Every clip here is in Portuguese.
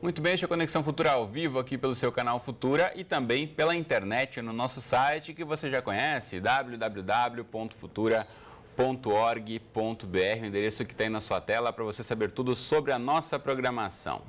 Muito bem, este é a Conexão Futura ao vivo aqui pelo seu canal Futura e também pela internet no nosso site que você já conhece, www.futura.org.br, o endereço que está aí na sua tela para você saber tudo sobre a nossa programação.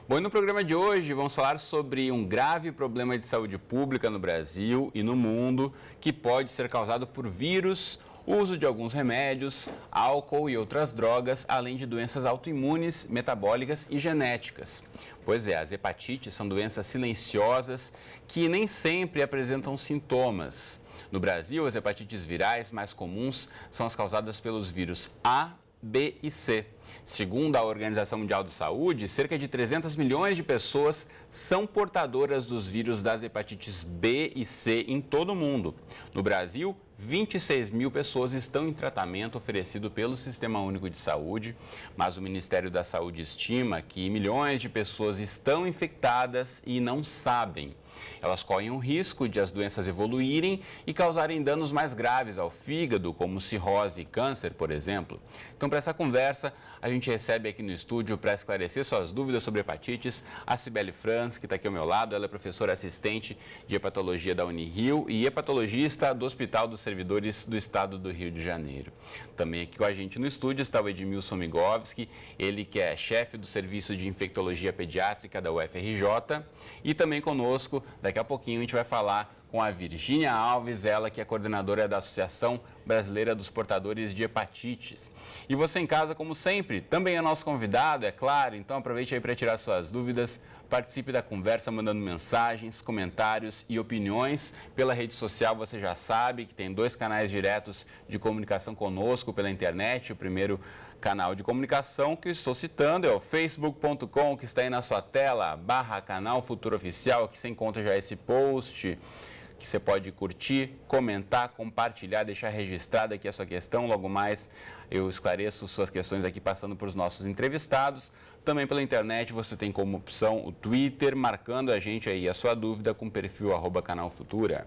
Bom, e no programa de hoje vamos falar sobre um grave problema de saúde pública no Brasil e no mundo que pode ser causado por vírus, uso de alguns remédios, álcool e outras drogas, além de doenças autoimunes, metabólicas e genéticas. Pois é, as hepatites são doenças silenciosas que nem sempre apresentam sintomas. No Brasil, as hepatites virais mais comuns são as causadas pelos vírus A, B e C. Segundo a Organização Mundial de Saúde, cerca de 300 milhões de pessoas são portadoras dos vírus das hepatites B e C em todo o mundo. No Brasil, 26 mil pessoas estão em tratamento oferecido pelo Sistema Único de Saúde, mas o Ministério da Saúde estima que milhões de pessoas estão infectadas e não sabem. Elas correm o risco de as doenças evoluírem e causarem danos mais graves ao fígado, como cirrose e câncer, por exemplo. Então, para essa conversa, a gente recebe aqui no estúdio para esclarecer suas dúvidas sobre hepatites a Cibele Franz, que está aqui ao meu lado. Ela é professora assistente de hepatologia da Unirio e hepatologista do Hospital dos Servidores do Estado do Rio de Janeiro. Também aqui com a gente no estúdio está o Edmilson Migovski, ele que é chefe do Serviço de Infectologia Pediátrica da UFRJ. E também conosco, daqui a pouquinho, a gente vai falar com a Virgínia Alves, ela que é coordenadora da Associação Brasileira dos Portadores de Hepatites. E você em casa, como sempre, também é nosso convidado, é claro, então aproveite aí para tirar suas dúvidas, participe da conversa mandando mensagens, comentários e opiniões. Pela rede social você já sabe que tem 2 canais diretos de comunicação conosco pela internet. O primeiro canal de comunicação que eu estou citando é o facebook.com, que está aí na sua tela, /canal Futura Oficial, que você encontra já esse post, que você pode curtir, comentar, compartilhar, deixar registrada aqui a sua questão. Logo mais eu esclareço suas questões aqui passando para os nossos entrevistados. Também pela internet você tem como opção o Twitter, marcando a gente aí a sua dúvida com o perfil @canal Futura.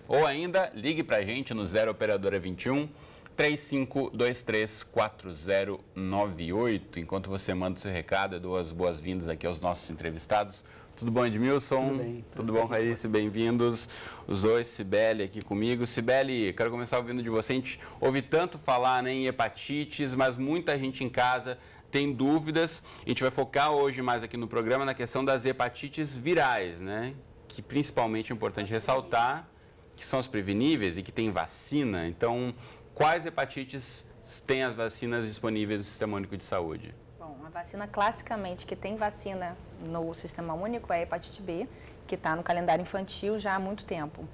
Ou ainda, ligue para a gente no 0 Operadora 21 35234098. Enquanto você manda o seu recado, eu dou as boas-vindas aqui aos nossos entrevistados. Tudo bom, Edmilson? Tudo bem. Tudo bom, Raíssa? Bem-vindos. Os dois, Cibele aqui comigo. Cibele, quero começar ouvindo de você. A gente ouve tanto falar, né, em hepatites, mas muita gente em casa tem dúvidas. A gente vai focar hoje mais aqui no programa na questão das hepatites virais, né? Que principalmente é importante ressaltar que são as preveníveis e que tem vacina. Então, quais hepatites têm as vacinas disponíveis no Sistema Único de Saúde? Bom, a vacina classicamente que tem vacina no Sistema Único é a hepatite B, que está no calendário infantil já há muito tempo.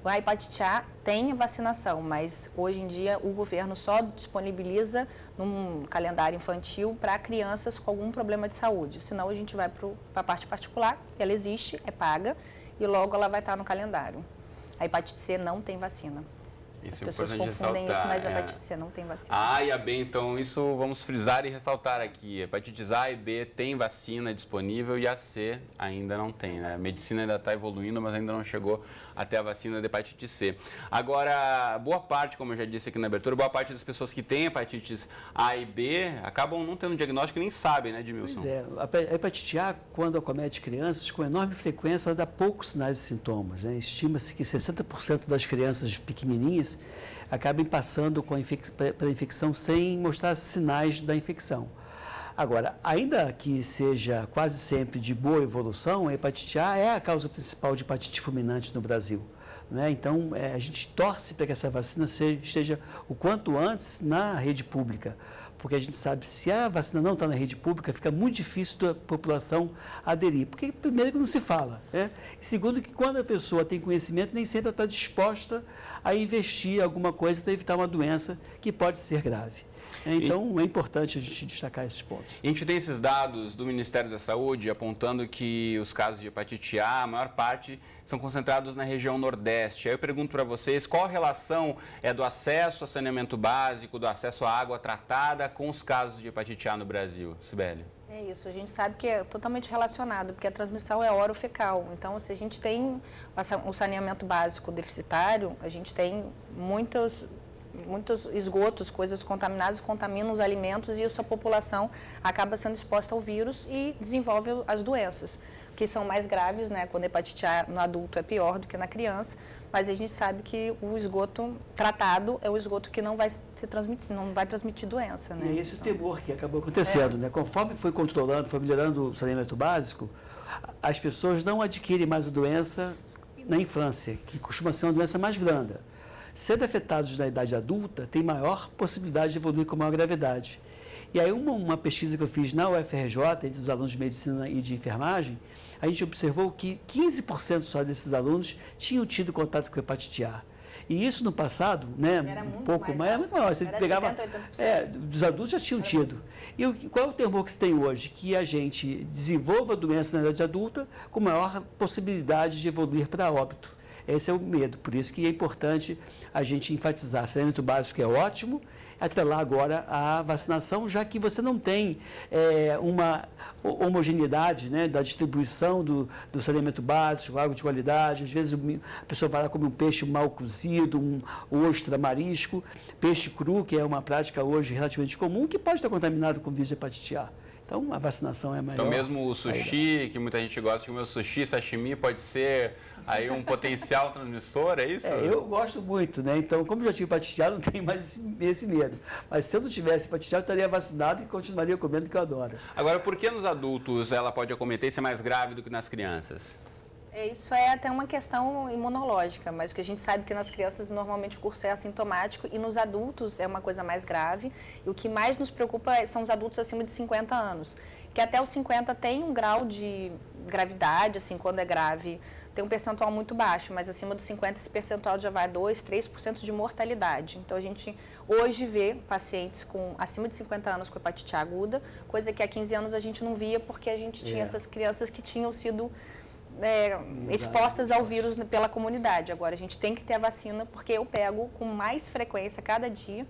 A hepatite A tem vacinação, mas hoje em dia o governo só disponibiliza num calendário infantil para crianças com algum problema de saúde. Senão a gente vai para a parte particular, ela existe, é paga e logo ela vai estar no calendário. A hepatite C não tem vacina. As pessoas confundem isso, mas a hepatite C não tem vacina. A e a B, então, isso vamos frisar e ressaltar aqui. Hepatites A e B tem vacina disponível e a C ainda não tem, né? A medicina ainda está evoluindo, mas ainda não chegou até a vacina da hepatite C. Agora, boa parte, como eu já disse aqui na abertura, boa parte das pessoas que têm hepatites A e B acabam não tendo diagnóstico e nem sabem, né, Edmilson? Pois é, a hepatite A, quando acomete crianças, com enorme frequência, ela dá poucos sinais e sintomas, né? Estima-se que 60% das crianças pequenininhas acabem passando pela infecção sem mostrar sinais da infecção. Agora, ainda que seja quase sempre de boa evolução, a hepatite A é a causa principal de hepatite fulminante no Brasil, né? Então, a gente torce para que essa vacina esteja o quanto antes na rede pública, porque a gente sabe que se a vacina não está na rede pública, fica muito difícil da população aderir, porque primeiro que não se fala, né? E segundo que quando a pessoa tem conhecimento, nem sempre ela está disposta a investir alguma coisa para evitar uma doença que pode ser grave. Então, é importante a gente destacar esses pontos. A gente tem esses dados do Ministério da Saúde apontando que os casos de hepatite A, a maior parte, são concentrados na região Nordeste. Aí eu pergunto para vocês, qual a relação do acesso a saneamento básico, do acesso à água tratada com os casos de hepatite A no Brasil? Cibele. É isso, a gente sabe que é totalmente relacionado, porque a transmissão é orofecal. Então, se a gente tem o saneamento básico deficitário, a gente tem muitos muitos esgotos, coisas contaminadas, contaminam os alimentos e a sua população acaba sendo exposta ao vírus e desenvolve as doenças, que são mais graves, né? Quando a hepatite A no adulto é pior do que na criança, mas a gente sabe que o esgoto tratado é o esgoto que não vai se transmitir, não vai transmitir doença, né? E é esse o temor que acabou acontecendo, né? Conforme foi controlando, foi melhorando o saneamento básico, as pessoas não adquirem mais a doença na infância, que costuma ser uma doença mais branda. Sendo afetados na idade adulta, tem maior possibilidade de evoluir com maior gravidade. E aí uma pesquisa que eu fiz na UFRJ, entre os alunos de medicina e de enfermagem, a gente observou que 15% só desses alunos tinham tido contato com hepatite A. E isso no passado, né, Era um muito pouco mais, mais, né? muito maior. Você Era pegava, 70%, 80%. dos adultos já tinham tido. E qual é o temor que se tem hoje? Que a gente desenvolva a doença na idade adulta com maior possibilidade de evoluir para óbito. Esse é o medo, por isso que é importante a gente enfatizar. Saneamento básico é ótimo, atrelar agora a vacinação, já que você não tem uma homogeneidade, né, da distribuição do saneamento básico, água de qualidade. Às vezes a pessoa vai lá comer um peixe mal cozido, um ostra, marisco, peixe cru, que é uma prática hoje relativamente comum, que pode estar contaminado com vírus de hepatite A. Então, a vacinação é melhor. Então, mesmo o sushi, que muita gente gosta de comer o sushi, sashimi, pode ser aí um potencial transmissor, é isso? Eu gosto muito, né? Então, como eu já tive hepatite A, não tenho mais esse medo. Mas se eu não tivesse hepatite A, eu estaria vacinado e continuaria comendo, que eu adoro. Agora, por que nos adultos ela pode acometer e ser mais grave do que nas crianças? Isso é até uma questão imunológica, mas o que a gente sabe é que nas crianças normalmente o curso é assintomático e nos adultos é uma coisa mais grave. E o que mais nos preocupa são os adultos acima de 50 anos, que até os 50 tem um grau de gravidade, assim, quando é grave, tem um percentual muito baixo, mas acima dos 50 esse percentual já vai a 2, 3% de mortalidade. Então a gente hoje vê pacientes acima de 50 anos com hepatite A aguda, coisa que há 15 anos a gente não via porque a gente tinha essas crianças que tinham sido expostas ao vírus pela comunidade. Agora, a gente tem que ter a vacina, porque eu pego com mais frequência, cada dia,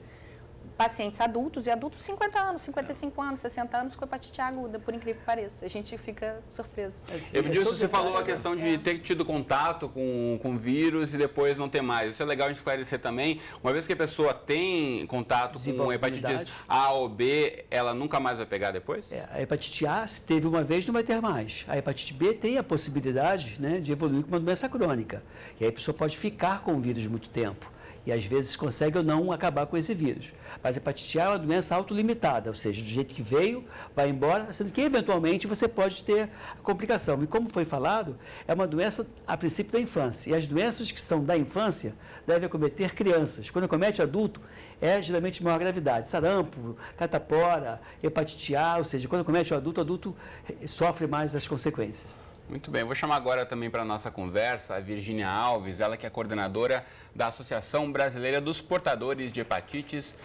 pacientes adultos, e adultos 50 anos, 55 anos, 60 anos com hepatite A aguda, por incrível que pareça. A gente fica surpreso. Edmilson, você falou a questão de ter tido contato com vírus e depois não ter mais. Isso é legal de esclarecer também. Uma vez que a pessoa tem contato com hepatite A ou B, ela nunca mais vai pegar depois? A hepatite A, se teve uma vez, não vai ter mais. A hepatite B tem a possibilidade, né, de evoluir com uma doença crônica. E aí a pessoa pode ficar com o vírus muito tempo. E às vezes consegue ou não acabar com esse vírus. Mas a hepatite A é uma doença autolimitada, ou seja, do jeito que veio, vai embora, sendo que eventualmente você pode ter complicação. E como foi falado, é uma doença a princípio da infância. E as doenças que são da infância devem acometer crianças. Quando acomete adulto, é geralmente de maior gravidade. Sarampo, catapora, hepatite A, ou seja, quando acomete o adulto sofre mais as consequências. Muito bem, vou chamar agora também para a nossa conversa a Virgínia Alves, ela que é coordenadora da Associação Brasileira dos Portadores de Hepatites.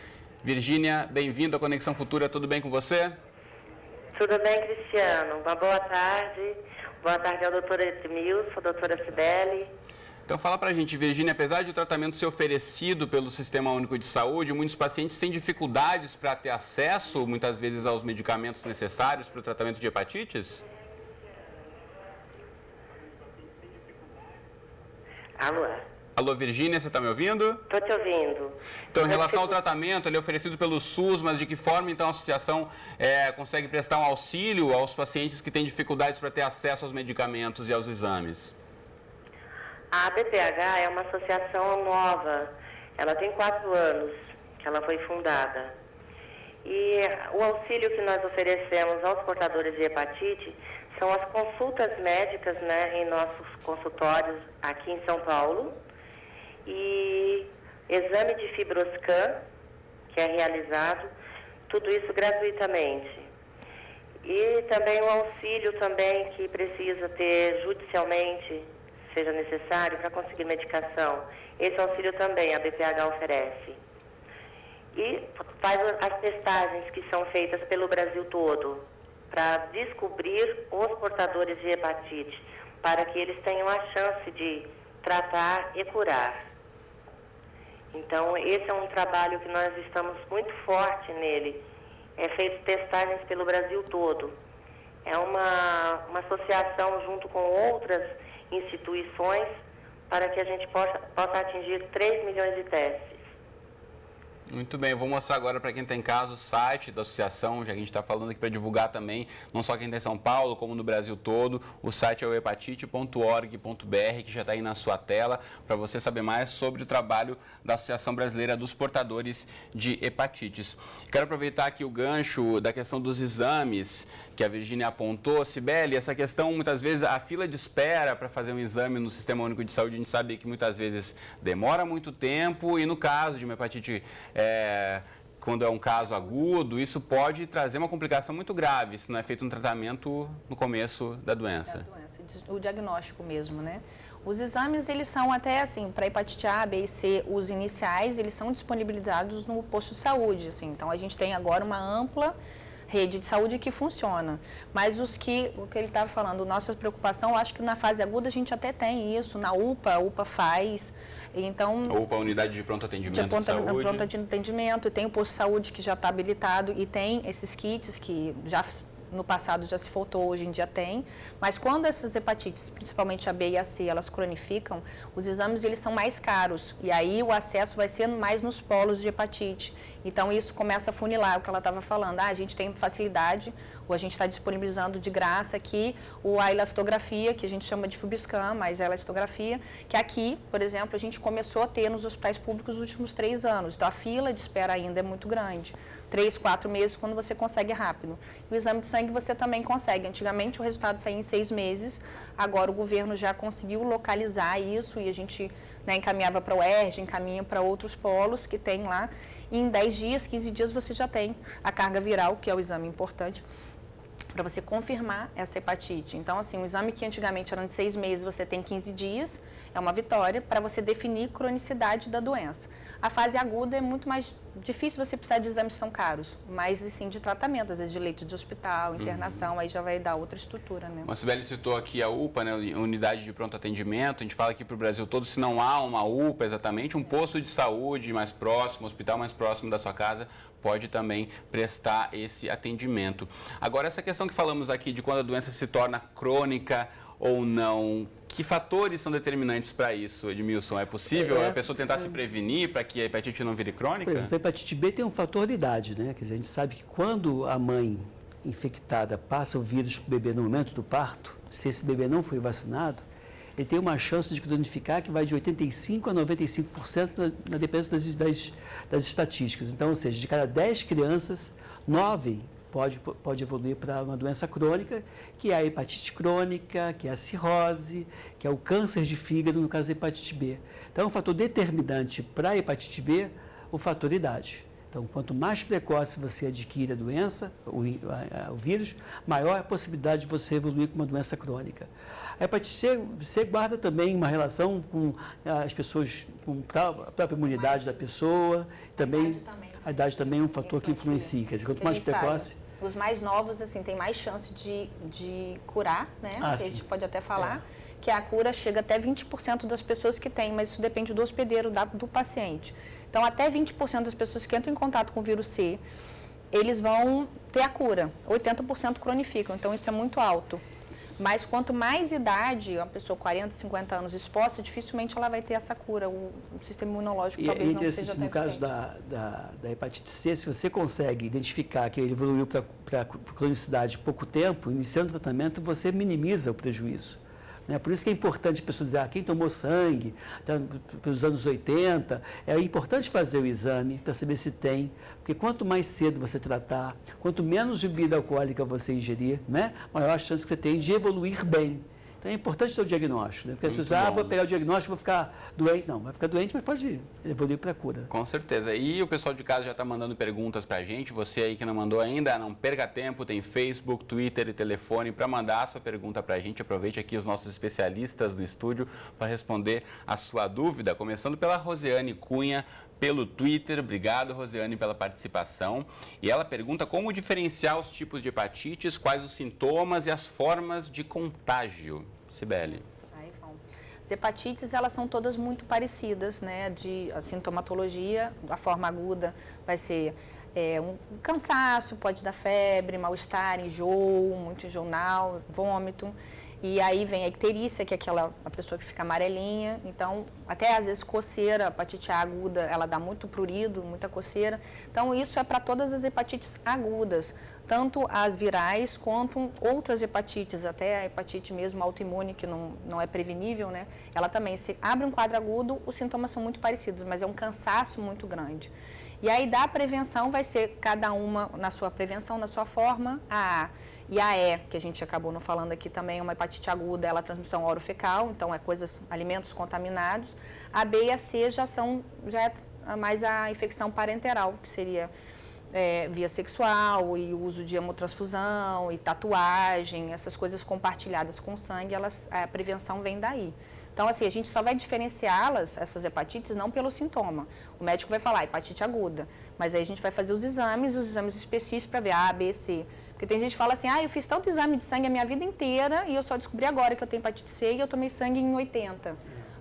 Virgínia, bem-vinda à Conexão Futura, tudo bem com você? Tudo bem, Cristiano. Uma boa tarde. Boa tarde ao doutor Edmilson, à doutora Cibele. Então fala pra gente, Virgínia, apesar de o tratamento ser oferecido pelo Sistema Único de Saúde, muitos pacientes têm dificuldades para ter acesso, muitas vezes, aos medicamentos necessários para o tratamento de hepatites? Alô? Alô, Virgínia, você está me ouvindo? Estou te ouvindo. Então, em relação ao tratamento, ele é oferecido pelo SUS, mas de que forma, então, a associação consegue prestar um auxílio aos pacientes que têm dificuldades para ter acesso aos medicamentos e aos exames? A BPH é uma associação nova. Ela tem 4 anos que ela foi fundada. E o auxílio que nós oferecemos aos portadores de hepatite são as consultas médicas, né, em nossos consultórios aqui em São Paulo, e exame de fibroscan, que é realizado, tudo isso gratuitamente. E também o auxílio também que precisa ter judicialmente, seja necessário, para conseguir medicação. Esse auxílio também a BPH oferece. E faz as testagens que são feitas pelo Brasil todo, para descobrir os portadores de hepatite, para que eles tenham a chance de tratar e curar. Então, esse é um trabalho que nós estamos muito forte nele. É feito testagens pelo Brasil todo. É uma associação junto com outras instituições para que a gente possa atingir 3 milhões de testes. Muito bem, eu vou mostrar agora para quem está em casa o site da associação, já que a gente está falando aqui para divulgar também, não só quem está em São Paulo, como no Brasil todo. O site é o hepatite.org.br, que já está aí na sua tela, para você saber mais sobre o trabalho da Associação Brasileira dos Portadores de Hepatites. Quero aproveitar aqui o gancho da questão dos exames que a Virgínia apontou. Sibeli, essa questão, muitas vezes, a fila de espera para fazer um exame no Sistema Único de Saúde, a gente sabe que muitas vezes demora muito tempo e no caso de uma hepatite quando é um caso agudo, isso pode trazer uma complicação muito grave se não é feito um tratamento no começo da doença. O diagnóstico mesmo, né? Os exames, eles são até assim, para hepatite A, B e C, os iniciais, eles são disponibilizados no posto de saúde, assim. Então, a gente tem agora uma ampla rede de saúde que funciona. Mas o que ele estava falando, nossa preocupação, eu acho que na fase aguda a gente até tem isso, na UPA, a UPA faz. Então, a UPA, Unidade de Pronto Atendimento de Saúde. Pronto Atendimento, e tem o posto de saúde que já está habilitado e tem esses kits que já no passado já se faltou, hoje em dia tem, mas quando essas hepatites, principalmente a B e a C, elas cronificam, os exames eles são mais caros e aí o acesso vai ser mais nos polos de hepatite. Então isso começa a funilar, o que ela estava falando, a gente tem facilidade, ou a gente está disponibilizando de graça aqui a elastografia, que a gente chama de FUBSCAN, mas é a elastografia, que aqui, por exemplo, a gente começou a ter nos hospitais públicos nos últimos 3 anos, então a fila de espera ainda é muito grande. 3, 4 meses quando você consegue rápido. E o exame de sangue você também consegue. Antigamente o resultado saía em 6 meses, agora o governo já conseguiu localizar isso e a gente encaminhava para o UERJ, encaminha para outros polos que tem lá. E em 10 dias, 15 dias você já tem a carga viral, que é o exame importante, para você confirmar essa hepatite. Então, assim, um exame que antigamente era de 6 meses, você tem 15 dias, é uma vitória para você definir cronicidade da doença. A fase aguda é muito mais difícil você precisar de exames tão caros, mas, assim, de tratamento, às vezes de leito de hospital, internação, aí já vai dar outra estrutura, né? A Sibeli citou aqui a UPA, né, Unidade de Pronto Atendimento, a gente fala aqui para o Brasil todo, se não há uma UPA exatamente, um posto de saúde mais próximo, um hospital mais próximo da sua casa, pode também prestar esse atendimento. Agora, essa questão que falamos aqui de quando a doença se torna crônica ou não, que fatores são determinantes para isso, Edmilson? É possível a pessoa tentar se prevenir para que a hepatite não vire crônica? Por exemplo, a hepatite B tem um fator de idade, né? Quer dizer, a gente sabe que quando a mãe infectada passa o vírus para o bebê no momento do parto, se esse bebê não foi vacinado, ele tem uma chance de cronificar que vai de 85% a 95% na dependência das estatísticas. Então, ou seja, de cada 10 crianças, 9 pode evoluir para uma doença crônica, que é a hepatite crônica, que é a cirrose, que é o câncer de fígado, no caso da hepatite B. Então, é um fator determinante para a hepatite B, o fator idade. Então, quanto mais precoce você adquire a doença, o vírus, maior a possibilidade de você evoluir com uma doença crônica. A hepatite C guarda também uma relação com as pessoas, com a própria imunidade da pessoa, também a idade também é um fator que influencia. Quer dizer, quanto mais precoce... Os mais novos, assim, tem mais chance de curar, né? Que a gente pode até falar, que a cura chega até 20% das pessoas que têm, mas isso depende do hospedeiro, do paciente. Então, até 20% das pessoas que entram em contato com o vírus C, eles vão ter a cura. 80% cronificam, então isso é muito alto. Mas quanto mais idade, uma pessoa 40, 50 anos exposta, dificilmente ela vai ter essa cura. O sistema imunológico talvez não seja tão eficiente. No caso da hepatite C, se você consegue identificar que ele evoluiu para cronicidade em pouco tempo, iniciando o tratamento, você minimiza o prejuízo. Por isso que é importante a pessoa dizer, quem tomou sangue, pelos anos 80, é importante fazer o exame para saber se tem, porque quanto mais cedo você tratar, quanto menos bebida alcoólica você ingerir, maior a chance que você tem de evoluir bem. Então é importante ter o diagnóstico, porque a pessoa, vou pegar o diagnóstico, vou ficar doente. Não, vai ficar doente, mas pode evoluir para a cura. Com certeza. E o pessoal de casa já está mandando perguntas para a gente. Você aí que não mandou ainda, não perca tempo, tem Facebook, Twitter e telefone para mandar a sua pergunta para a gente. Aproveite aqui os nossos especialistas do estúdio para responder a sua dúvida, começando pela Rosiane Cunha, pelo Twitter. Obrigado, Rosiane, pela participação. E ela pergunta como diferenciar os tipos de hepatites, quais os sintomas e as formas de contágio. Sibeli. As hepatites, elas são todas muito parecidas, né? A sintomatologia, a forma aguda vai ser um cansaço, pode dar febre, mal-estar, enjoo, muito enjoo, vômito. E aí vem a icterícia, que é a pessoa que fica amarelinha. Então, até às vezes coceira, a hepatite A aguda, ela dá muito prurido, muita coceira. Então, isso é para todas as hepatites agudas, tanto as virais quanto outras hepatites, até a hepatite mesmo autoimune, que não é prevenível, né? Ela também, se abre um quadro agudo, os sintomas são muito parecidos, mas é um cansaço muito grande. E aí, da prevenção, vai ser cada uma na sua prevenção, na sua forma, a e a E, que a gente acabou não falando aqui também, é uma hepatite aguda, ela é transmissão orofecal, então é alimentos contaminados. A B e a C já é mais a infecção parenteral, que seria via sexual e uso de hemotransfusão e tatuagem, essas coisas compartilhadas com sangue, a prevenção vem daí. Então, assim, a gente só vai diferenciá-las, essas hepatites, não pelo sintoma. O médico vai falar hepatite aguda, mas aí a gente vai fazer os exames específicos para ver A, B, C. Porque tem gente que fala assim, eu fiz tanto exame de sangue a minha vida inteira e eu só descobri agora que eu tenho hepatite C e eu tomei sangue em 80.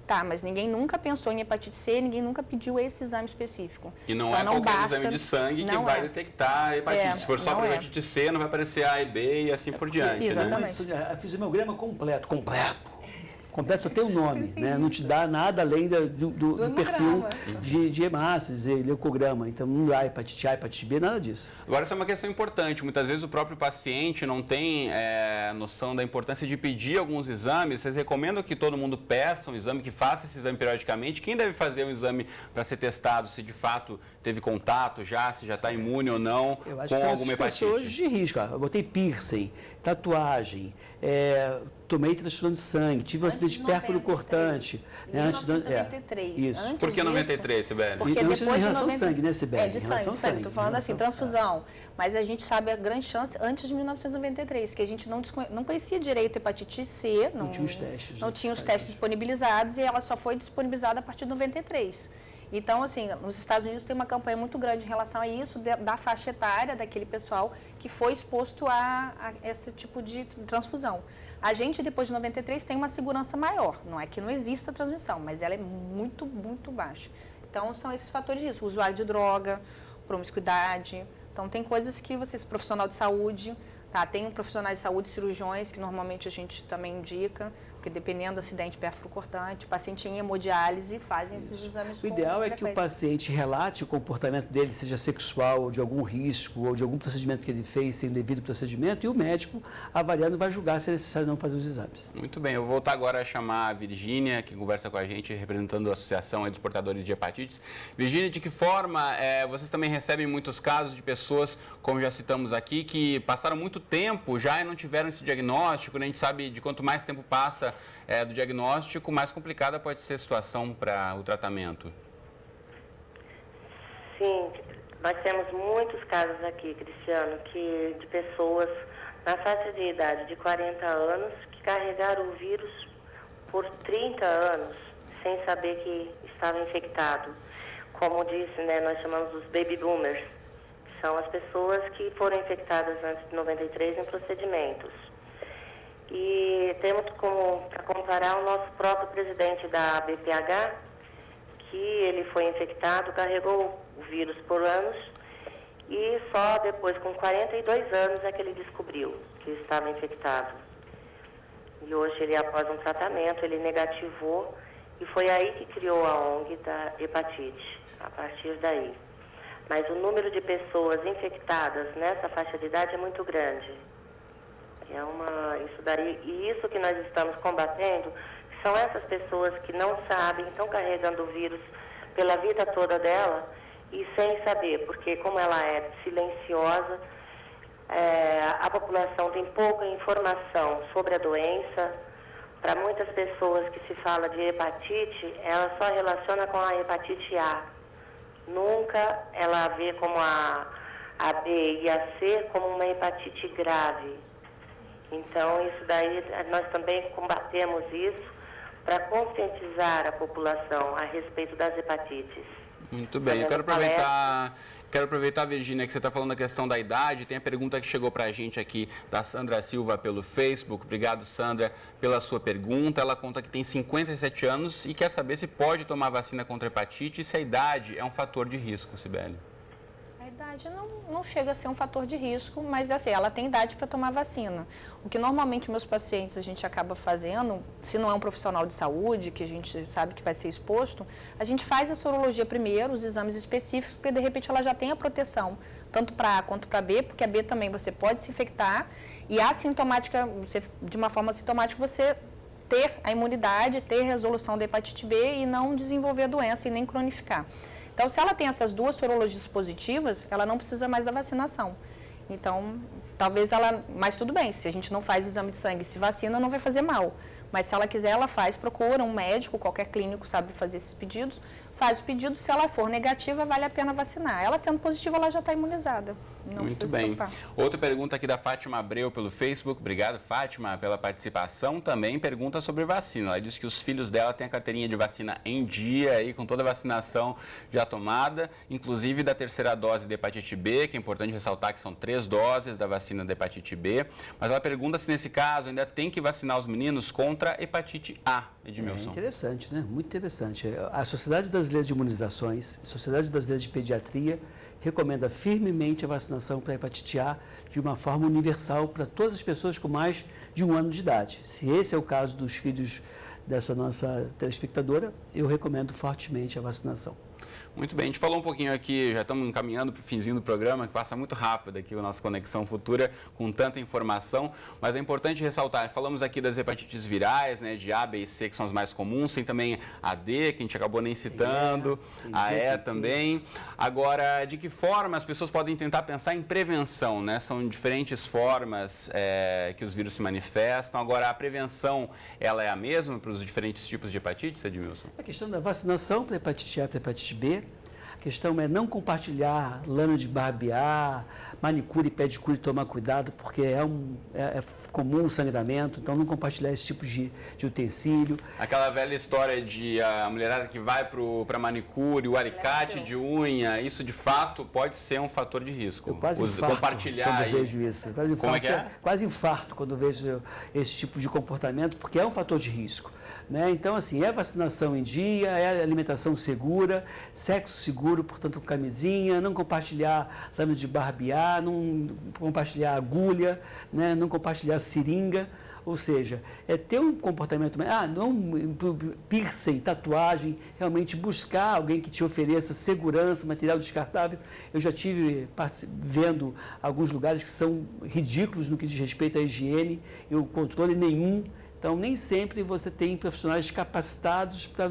Tá, mas ninguém nunca pensou em hepatite C, ninguém nunca pediu esse exame específico. E não é qualquer exame de sangue que vai detectar a hepatite. Se for só para hepatite C, não vai aparecer A e B e assim por diante. Exatamente. Né? Fiz o hemograma completo. Completo só tem o nome, né? Não te dá nada além do perfil de hemácias e leucograma. Então, não dá hepatite A, hepatite B, nada disso. Agora, isso é uma questão importante. Muitas vezes o próprio paciente não tem noção da importância de pedir alguns exames. Vocês recomendam que todo mundo peça um exame, que faça esse exame periodicamente? Quem deve fazer um exame para ser testado se de fato teve contato já, se já está imune ou não com alguma hepatite? Eu acho que pessoas de risco. Eu botei piercing, tatuagem, tomei transfusão de sangue, tive um acidente de pérfuro cortante. 1993. Isso. Por que 93, Sibeli? Porque depois de 90... sangue, né, Sibeli? De sangue. Estou falando assim, transfusão. Mas a gente sabe a grande chance antes de 1993, que a gente não conhecia direito a hepatite C. Não tinha os testes. Não tinha os testes disponibilizados e ela só foi disponibilizada a partir de 93. Então, assim, nos Estados Unidos tem uma campanha muito grande em relação a isso, da faixa etária daquele pessoal que foi exposto a esse tipo de transfusão. A gente, depois de 93, tem uma segurança maior. Não é que não exista transmissão, mas ela é muito, muito baixa. Então, são esses fatores disso. Usuário de droga, promiscuidade. Então, tem coisas que profissional de saúde, tá? Tem profissionais de saúde, cirurgiões, que normalmente a gente também indica, porque dependendo do acidente pérfuro cortante, o paciente em hemodiálise fazem esses exames. O ideal é que o paciente relate o comportamento dele, seja sexual, ou de algum risco, ou de algum procedimento que ele fez sem devido procedimento, e o médico, avaliando, vai julgar se é necessário ou não fazer os exames. Muito bem, eu vou voltar agora a chamar a Virgínia, que conversa com a gente, representando a Associação dos Portadores de Hepatites. Virgínia, de que forma vocês também recebem muitos casos de pessoas, como já citamos aqui, que passaram muito tempo já e não tiveram esse diagnóstico, né? A gente sabe de quanto mais tempo passa do diagnóstico, mais complicada pode ser a situação para o tratamento. Sim, nós temos muitos casos aqui, Cristiano, de pessoas na faixa de idade de 40 anos que carregaram o vírus por 30 anos sem saber que estava infectado. Como disse, né, nós chamamos os baby boomers, que são as pessoas que foram infectadas antes de 93 em procedimentos. E temos como para comparar o nosso próprio presidente da BPH, que ele foi infectado, carregou o vírus por anos e só depois, com 42 anos, é que ele descobriu que estava infectado. E hoje, ele, após um tratamento, ele negativou e foi aí que criou a ONG da hepatite, a partir daí. Mas o número de pessoas infectadas nessa faixa de idade é muito grande. E isso que nós estamos combatendo são essas pessoas que não sabem, estão carregando o vírus pela vida toda dela e sem saber, porque como ela é silenciosa, a população tem pouca informação sobre a doença. Para muitas pessoas que se fala de hepatite, ela só relaciona com a hepatite A. Nunca ela vê como a B e a C como uma hepatite grave. Então, isso daí, nós também combatemos isso para conscientizar a população a respeito das hepatites. Muito bem, eu quero aproveitar, Virgínia, que você está falando da questão da idade. Tem a pergunta que chegou para a gente aqui da Sandra Silva pelo Facebook. Obrigado, Sandra, pela sua pergunta. Ela conta que tem 57 anos e quer saber se pode tomar vacina contra hepatite e se a idade é um fator de risco, Sibeli. idade não chega a ser um fator de risco, mas assim, ela tem idade para tomar vacina. O que normalmente meus pacientes a gente acaba fazendo, se não é um profissional de saúde, que a gente sabe que vai ser exposto, a gente faz a sorologia primeiro, os exames específicos, porque de repente ela já tem a proteção, tanto para A quanto para B, porque a B também você pode se infectar, e assintomática, de uma forma assintomática, você ter a imunidade, ter resolução da hepatite B e não desenvolver a doença e nem cronificar. Então, se ela tem essas duas sorologias positivas, ela não precisa mais da vacinação. Então, talvez ela... Mas tudo bem, se a gente não faz o exame de sangue, se vacina, não vai fazer mal. Mas se ela quiser, ela faz, procura um médico, qualquer clínico sabe fazer esses pedidos, faz o pedido, se ela for negativa, vale a pena vacinar. Ela sendo positiva, ela já está imunizada. Não Muito precisa bem. se preocupar. Outra pergunta aqui da Fátima Abreu pelo Facebook. Obrigado, Fátima, pela participação. Também pergunta sobre vacina. Ela diz que os filhos dela têm a carteirinha de vacina em dia, aí, com toda a vacinação já tomada, inclusive da terceira dose de hepatite B, que é importante ressaltar que são 3 doses da vacina da hepatite B. Mas ela pergunta se nesse caso ainda tem que vacinar os meninos contra hepatite A, Edmilson. É interessante, né? Muito interessante. A Sociedade Brasileira de Imunizações, a Sociedade Brasileira de Pediatria, recomenda firmemente a vacinação para a hepatite A de uma forma universal para todas as pessoas com mais de 1 ano de idade. Se esse é o caso dos filhos dessa nossa telespectadora, eu recomendo fortemente a vacinação. Muito bem, a gente falou um pouquinho aqui, já estamos encaminhando para o finzinho do programa, que passa muito rápido aqui a nossa Conexão Futura, com tanta informação, mas é importante ressaltar, falamos aqui das hepatites virais, né, de A, B e C, que são as mais comuns, tem também a D, que a gente acabou nem citando, a E também. Agora, de que forma as pessoas podem tentar pensar em prevenção, né? São diferentes formas que os vírus se manifestam. Agora, a prevenção, ela é a mesma para os diferentes tipos de hepatite, Edmilson? A questão da vacinação para hepatite A e para hepatite B, a questão é não compartilhar lana de barbear, manicure e pedicure, tomar cuidado, porque é comum o sangramento, então não compartilhar esse tipo de utensílio. Aquela velha história de a mulherada que vai para manicure, o alicate de unha, isso de fato pode ser um fator de risco. Eu quase infarto compartilhar quando vejo isso. Como é que é? Quase infarto quando vejo esse tipo de comportamento, porque é um fator de risco. Né? Então, assim, é vacinação em dia, é alimentação segura, sexo seguro, portanto, camisinha, não compartilhar lana de barbear, não compartilhar agulha, né? Não compartilhar seringa, ou seja, é ter um comportamento, não piercing, tatuagem, realmente buscar alguém que te ofereça segurança, material descartável. Eu já tive vendo alguns lugares que são ridículos no que diz respeito à higiene e o controle nenhum. Então, nem sempre você tem profissionais capacitados para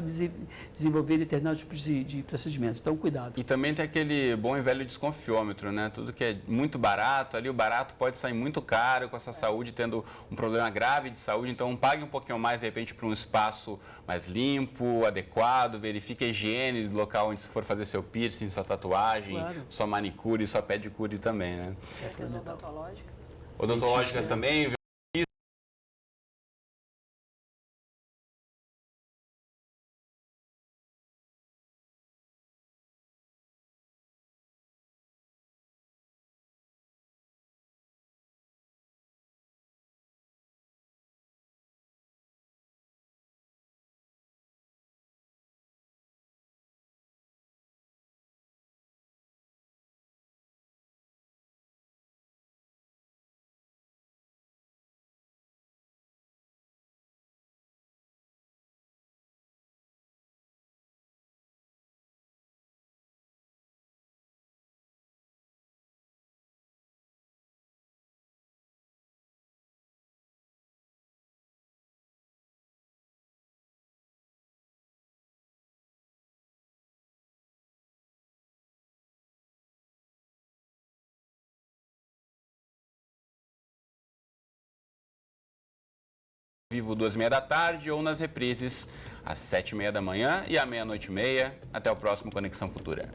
desenvolver determinados tipos de procedimento. Então, cuidado. E também tem aquele bom e velho desconfiômetro, né? Tudo que é muito barato, ali o barato pode sair muito caro com essa saúde, tendo um problema grave de saúde. Então, pague um pouquinho mais, de repente, para um espaço mais limpo, adequado, verifique a higiene do local onde você for fazer seu piercing, sua tatuagem, sua manicure, sua pedicure também, né? Tem as odontológicas. Odontológicas também. Vivo 2h30 da tarde ou nas reprises às 7h30 da manhã e à 00:30. Até o próximo Conexão Futura.